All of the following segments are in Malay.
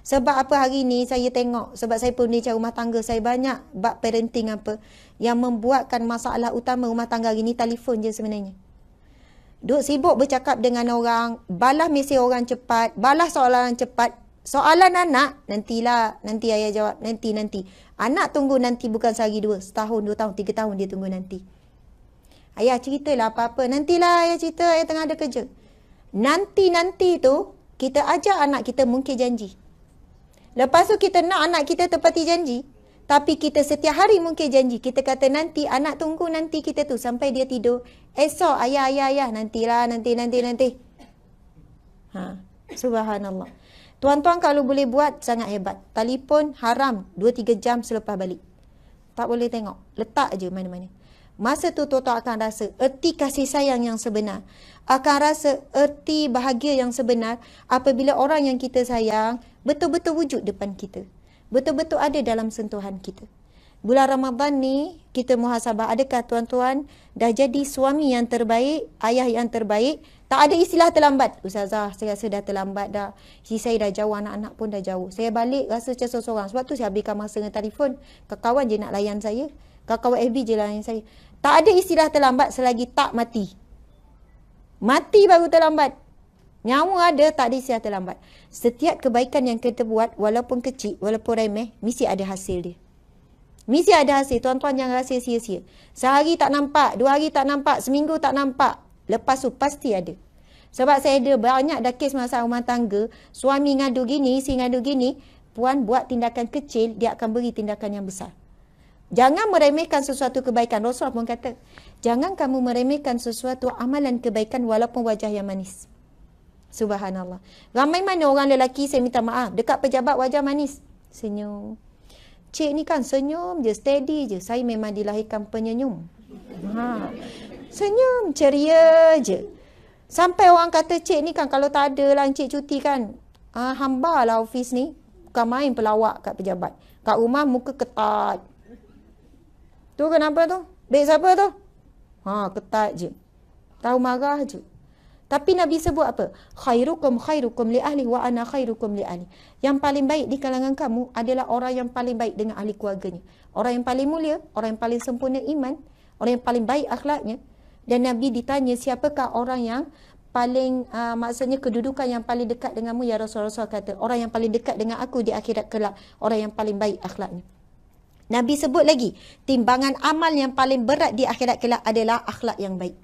Sebab apa hari ni saya tengok, sebab saya pemerintah rumah tangga, saya banyak bab parenting apa yang membuatkan masalah utama rumah tangga hari ni telefon je sebenarnya. Duk sibuk bercakap dengan orang, balas mesej orang cepat, balas soalan cepat. Soalan anak, nantilah, nanti ayah jawab, nanti. Anak tunggu nanti bukan sehari dua, setahun, 2 tahun, 3 tahun dia tunggu nanti. Ayah ceritalah apa-apa, nantilah ayah cerita, ayah tengah ada kerja. Nanti tu, kita ajar anak kita mungkir janji. Lepas tu kita nak anak kita tepati janji. Tapi kita setiap hari mungkir janji. Kita kata nanti, anak tunggu nanti kita tu sampai dia tidur. Esok, ayah, nantilah, nanti. Subhanallah. Tuan-tuan kalau boleh buat, sangat hebat. Telefon haram 2-3 jam selepas balik. Tak boleh tengok. Letak je mana-mana. Masa tu tuan-tuan akan rasa erti kasih sayang yang sebenar. Akan rasa erti bahagia yang sebenar apabila orang yang kita sayang betul-betul wujud depan kita. Betul-betul ada dalam sentuhan kita. Bulan Ramadan ni kita muhasabah, adakah tuan-tuan dah jadi suami yang terbaik, ayah yang terbaik? Tak ada istilah terlambat. Ustazah, saya rasa dah terlambat dah. Saya dah jauh, anak-anak pun dah jauh. Saya balik rasa macam seorang. Sebab tu saya habiskan masa dengan telefon. Kawan je nak layan saya. Kawan FB je layan saya. Tak ada istilah terlambat selagi tak mati. Mati baru terlambat. Nyawa ada, tak ada istilah terlambat. Setiap kebaikan yang kita buat, walaupun kecil, walaupun remeh, mesti ada hasil dia. Mesti ada hasil. Tuan-tuan jangan rasa sia-sia. Sehari tak nampak, 2 hari tak nampak, seminggu tak nampak. Lepas tu pasti ada. Sebab saya ada banyak dah kes masalah rumah tangga. Suami ngadu gini, isteri ngadu gini. Puan buat tindakan kecil, dia akan beri tindakan yang besar. Jangan meremehkan sesuatu kebaikan. Rasulullah pun kata, jangan kamu meremehkan sesuatu amalan kebaikan walaupun wajah yang manis. Subhanallah. Ramai mana orang lelaki, saya minta maaf, dekat pejabat wajah manis. Senyum. Cik ni kan senyum je, steady je. Saya memang dilahirkan penyenyum. Senyum, ceria je. Sampai orang kata, cik ni kan kalau tak ada lah cik cuti kan. Hamba lah office ni. Bukan main pelawak kat pejabat. Kat rumah muka ketat. Tu kenapa tu? Baik siapa tu? Ketat je. Tahu marah je. Tapi Nabi sebut apa? Khairukum li ahli wa ana khairukum li ahli. Yang paling baik di kalangan kamu adalah orang yang paling baik dengan ahli keluarganya. Orang yang paling mulia, orang yang paling sempurna iman, orang yang paling baik akhlaknya. Dan Nabi ditanya siapakah orang yang paling, maksudnya kedudukan yang paling dekat denganmu, ya Rasulullah kata, orang yang paling dekat dengan aku di akhirat kelak, orang yang paling baik akhlaknya. Nabi sebut lagi, timbangan amal yang paling berat di akhirat kelak adalah akhlak yang baik.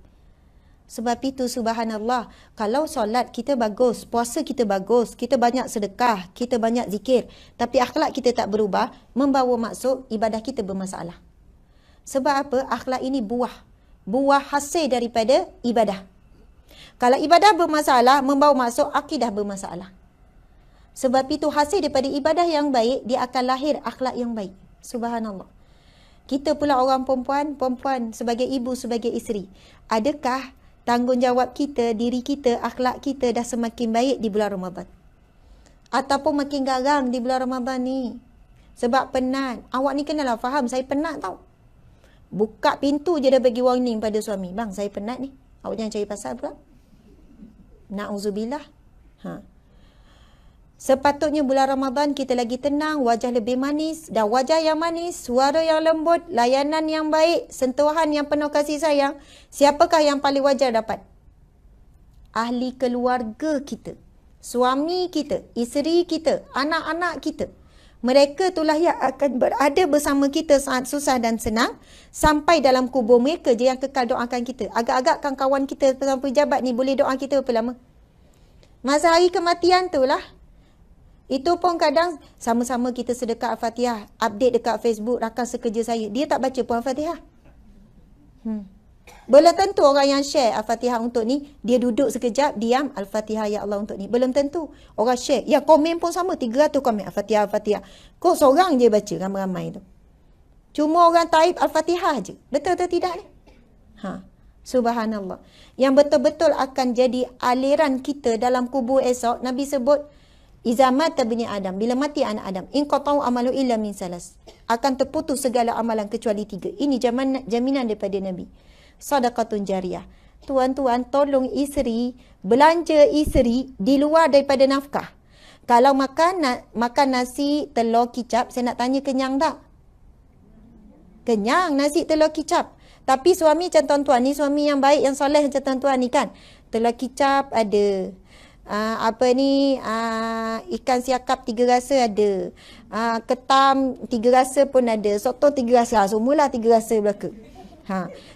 Sebab itu subhanallah, kalau solat kita bagus, puasa kita bagus, kita banyak sedekah, kita banyak zikir, tapi akhlak kita tak berubah, membawa maksud ibadah kita bermasalah. Sebab apa? Akhlak ini buah hasil daripada ibadah. Kalau ibadah bermasalah, membawa maksud akidah bermasalah. Sebab itu hasil daripada ibadah yang baik, dia akan lahir akhlak yang baik. Subhanallah. Kita pula orang perempuan sebagai ibu, sebagai isteri. Adakah tanggungjawab kita, diri kita, akhlak kita dah semakin baik di bulan Ramadan? Ataupun makin garang di bulan Ramadan ni? Sebab penat. Awak ni kenalah faham, saya penat tau. Buka pintu je dah bagi warning pada suami. Bang, saya penat ni. Awak jangan cari pasal pula. Na'udzubillah. Sepatutnya bulan Ramadan kita lagi tenang, wajah lebih manis. Dan wajah yang manis, suara yang lembut, layanan yang baik, sentuhan yang penuh kasih sayang. Siapakah yang paling wajar dapat? Ahli keluarga kita. Suami kita, isteri kita, anak-anak kita. Mereka itulah yang akan berada bersama kita saat susah dan senang. Sampai dalam kubur mereka je yang kekal doakan kita. Agak-agak kawan kita pejabat ni boleh doa kita berapa lama? Masa hari kematian tu lah. Itu pun kadang sama-sama kita sedekah Al-Fatihah. Update dekat Facebook rakan sekerja saya. Dia tak baca pun Al-Fatihah. Belum tentu orang yang share Al-Fatihah untuk ni, dia duduk sekejap, diam, Al-Fatihah ya Allah untuk ni. Belum tentu. Orang share. Yang komen pun sama, 300 komen Al-Fatihah, Al-Fatihah. Kok seorang je baca ramai-ramai tu? Cuma orang taib Al-Fatihah je. Betul atau tidak ni? Subhanallah. Yang betul-betul akan jadi aliran kita dalam kubur esok, Nabi sebut, Iza mata bini Adam, bila mati anak Adam, in qata'u amalu illa min salas, akan terputus segala amalan kecuali 3. Ini jaminan daripada Nabi. Sadaqatun jariyah. Tuan-tuan, tolong isteri, belanja isteri di luar daripada nafkah. Kalau makan nasi telur kicap, saya nak tanya kenyang tak? Kenyang nasi telur kicap. Tapi suami macam tuan-tuan ni, suami yang baik, yang soleh macam tuan-tuan ni kan. Telur kicap ada. Ikan siakap 3 rasa ada. Ketam 3 rasa pun ada. Sotong 3 rasa. Semualah 3 rasa belaka.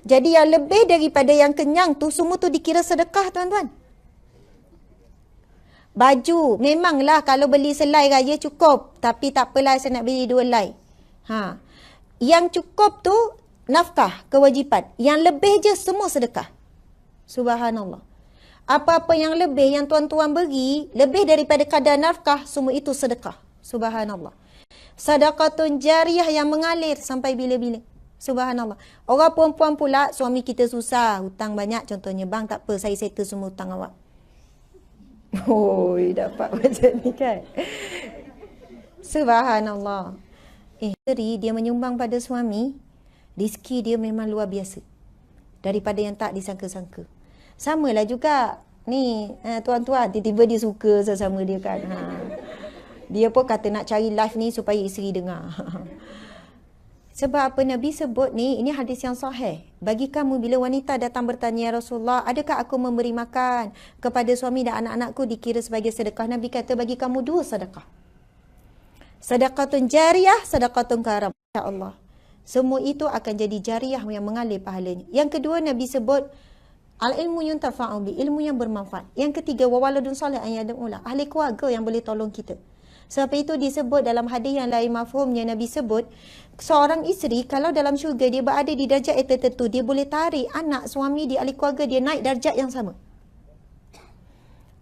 Jadi yang lebih daripada yang kenyang tu, semua tu dikira sedekah tuan-tuan. Baju, memanglah kalau beli selai raya cukup. Tapi tak apalah, saya nak beli 2 helai. Yang cukup tu nafkah, kewajipan. Yang lebih je semua sedekah. Subhanallah. Apa-apa yang lebih yang tuan-tuan beri, lebih daripada kadar nafkah, semua itu sedekah. Subhanallah. Sedekatun jariyah yang mengalir sampai bila-bila. Subhanallah. Orang perempuan pula, suami kita susah, hutang banyak contohnya. Bang, tak apa, saya settle semua hutang awak. Dapat macam ni kan. Subhanallah. Isteri dia menyumbang pada suami, rezeki dia memang luar biasa. Daripada yang tak disangka-sangka. Samalah juga ni tuan-tuan, tiba-tiba dia suka sesama dia kan. Dia pun kata nak cari live ni supaya isteri dengar. Sebab apa Nabi sebut ni, ini hadis yang sahih. Bagi kamu bila wanita datang bertanya, ya Rasulullah, adakah aku memberi makan kepada suami dan anak-anakku dikira sebagai sedekah? Nabi kata bagi kamu 2 sedekah. Sedekatun jariyah, sedekatun karam. InsyaAllah. Semua itu akan jadi jariyah yang mengalir pahalanya. Yang kedua Nabi sebut al-ilmu yuntafa'u bi, ilmu yang bermanfaat. Yang ketiga, wawaladun salih an yad'ulah, ahli keluarga yang boleh tolong kita. Sebab itu disebut dalam hadis yang lain mafhumnya, Nabi sebut seorang isteri kalau dalam syurga dia berada di darjat yang tertentu, dia boleh tarik anak suami di ahli keluarga dia naik darjat yang sama.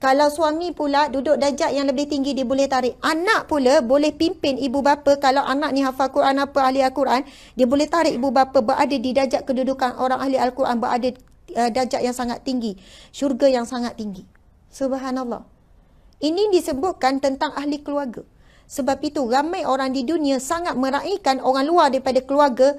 Kalau suami pula duduk darjat yang lebih tinggi, dia boleh tarik. Anak pula boleh pimpin ibu bapa. Kalau anak ni hafal Quran apa, ahli Al-Quran, dia boleh tarik ibu bapa berada di darjat kedudukan orang ahli Al-Quran, berada darjat yang sangat tinggi, syurga yang sangat tinggi. Subhanallah. Ini disebutkan tentang ahli keluarga. Sebab itu ramai orang di dunia sangat meraihkan orang luar daripada keluarga.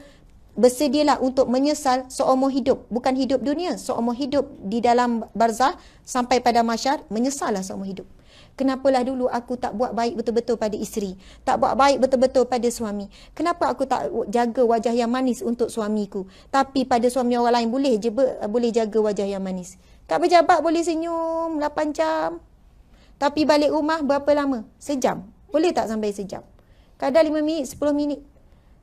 Bersedialah untuk menyesal seumur hidup. Bukan hidup dunia, seumur hidup di dalam barzah sampai pada masyar, menyesallah seumur hidup. Kenapalah dulu aku tak buat baik betul-betul pada isteri, tak buat baik betul-betul pada suami. Kenapa aku tak jaga wajah yang manis untuk suamiku, tapi pada suami orang lain boleh je boleh jaga wajah yang manis. Kat pejabat boleh senyum 8 jam, tapi balik rumah berapa lama? Sejam. Boleh tak sampai sejam? Kadang 5 minit, 10 minit.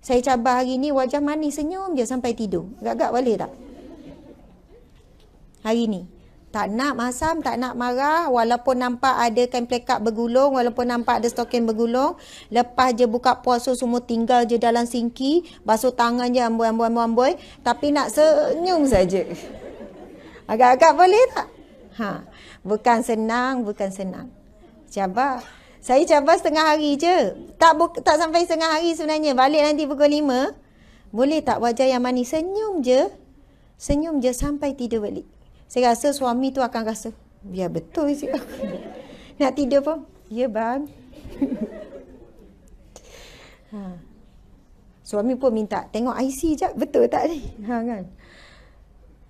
Saya cabar hari ni wajah manis, senyum je sampai tidur. Agak-agak boleh tak? Hari ni. Tak nak masam, tak nak marah, walaupun nampak ada kain plekat bergulung, walaupun nampak ada stokin bergulung, lepas je buka puasa semua tinggal je dalam sinki, basuh tangan je amboi, tapi nak senyum saja. Agak-agak boleh tak? Bukan senang. Cabar. Saya cabar setengah hari je. Tak sampai setengah hari sebenarnya. Balik nanti pukul 5. Boleh tak wajah yang manis? Senyum je sampai tidur balik. Saya rasa suami tu akan rasa, ya betul sih. Nak tidur pun, ya bang. Suami pun minta, tengok IC jap, betul tak ni? Kan?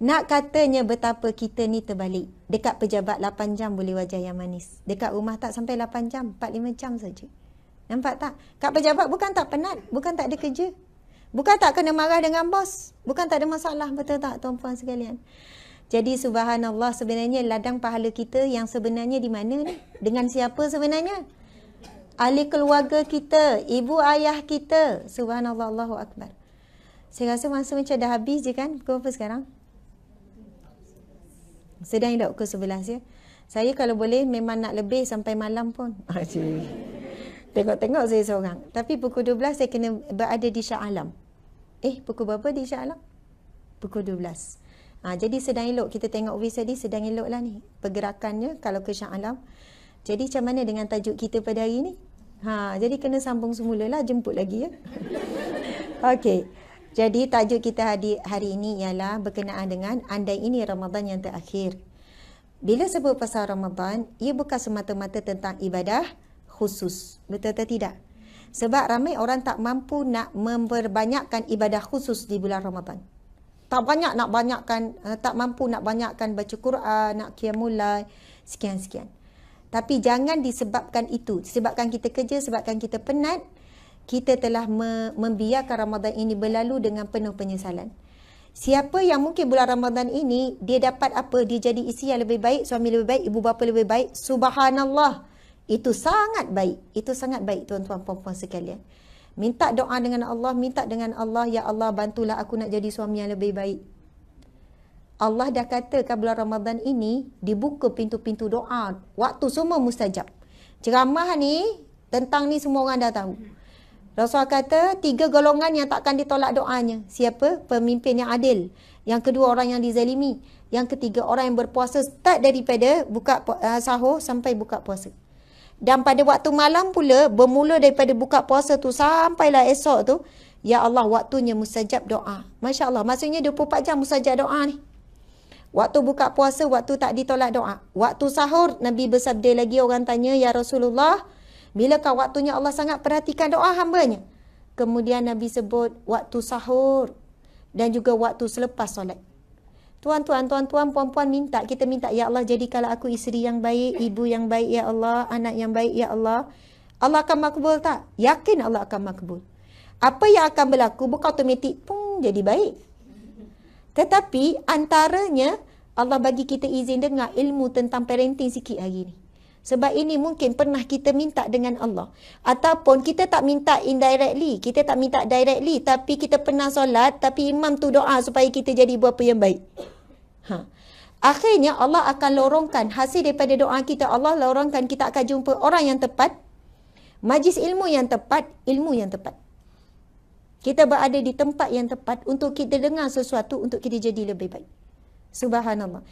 Nak katanya betapa kita ni terbalik. Dekat pejabat 8 jam boleh wajah yang manis. Dekat rumah tak sampai 8 jam, 4-5 jam saja. Nampak tak? Kat pejabat bukan tak penat, bukan tak ada kerja. Bukan tak kena marah dengan bos. Bukan tak ada masalah, betul tak tuan-puan sekalian? Jadi subhanallah, sebenarnya ladang pahala kita yang sebenarnya di mana ni? Dengan siapa sebenarnya? Ahli keluarga kita, ibu ayah kita. Subhanallah, Allahu Akbar. Saya rasa masa macam dah habis je kan? Pukul apa sekarang? Sedang elok pukul 11 ya. Saya kalau boleh memang nak lebih sampai malam pun. Tengok-tengok saya seorang. Tapi pukul 12 saya kena berada di Shah Alam. Pukul berapa di Shah Alam? Pukul 12. Jadi sedang elok kita tengok tadi, sedang elok lah ni pergerakannya kalau ke Shah Alam. Jadi macam mana dengan tajuk kita pada hari ni? Jadi kena sambung semula lah, jemput lagi ya. Okey. Jadi tajuk kita hari ini ialah berkenaan dengan andai ini Ramadan yang terakhir. Bila sebut pasal Ramadan, ia bukan semata-mata tentang ibadah khusus. Betul atau tidak? Sebab ramai orang tak mampu nak memperbanyakkan ibadah khusus di bulan Ramadan. Tak mampu nak banyakkan baca Quran, nak qiyamul lail, sekian-sekian. Tapi jangan disebabkan itu. Disebabkan kita kerja, sebabkan kita penat, kita telah membiarkan Ramadan ini berlalu dengan penuh penyesalan. Siapa yang mungkin bulan Ramadan ini, dia dapat apa? Dia jadi isteri yang lebih baik, suami lebih baik, ibu bapa lebih baik. Subhanallah. Itu sangat baik. Itu sangat baik, tuan-tuan puan-puan sekalian. Minta doa dengan Allah, minta dengan Allah, ya Allah bantulah aku nak jadi suami yang lebih baik. Allah dah katakan bulan Ramadan ini dibuka pintu-pintu doa. Waktu semua mustajab. Ceramah ni, tentang ni semua orang dah tahu. Rasul kata 3 golongan yang takkan ditolak doanya. Siapa? Pemimpin yang adil. Yang kedua, orang yang dizalimi. Yang ketiga, orang yang berpuasa start daripada buka sahur sampai buka puasa. Dan pada waktu malam pula, bermula daripada buka puasa tu sampailah esok tu, ya Allah, waktunya mustajab doa. Masya Allah, maksudnya 24 jam mustajab doa ni. Waktu buka puasa, waktu tak ditolak doa. Waktu sahur, Nabi bersabda lagi, orang tanya, ya Rasulullah, bilakah waktunya Allah sangat perhatikan doa hambanya? Kemudian Nabi sebut waktu sahur dan juga waktu selepas solat. Tuan-tuan, puan-puan minta, kita minta, ya Allah jadikanlah aku isteri yang baik, ibu yang baik, ya Allah, anak yang baik, ya Allah. Allah akan makbul tak? Yakin Allah akan makbul. Apa yang akan berlaku bukan automatik pun jadi baik. Tetapi antaranya Allah bagi kita izin dengar ilmu tentang parenting sikit hari ni. Sebab ini mungkin pernah kita minta dengan Allah. Ataupun kita tak minta indirectly. Kita tak minta directly. Tapi kita pernah solat. Tapi imam tu doa supaya kita jadi bapa yang baik. Akhirnya Allah akan lorongkan hasil daripada doa kita. Allah lorongkan kita akan jumpa orang yang tepat. Majlis ilmu yang tepat. Ilmu yang tepat. Kita berada di tempat yang tepat untuk kita dengar sesuatu untuk kita jadi lebih baik. Subhanallah.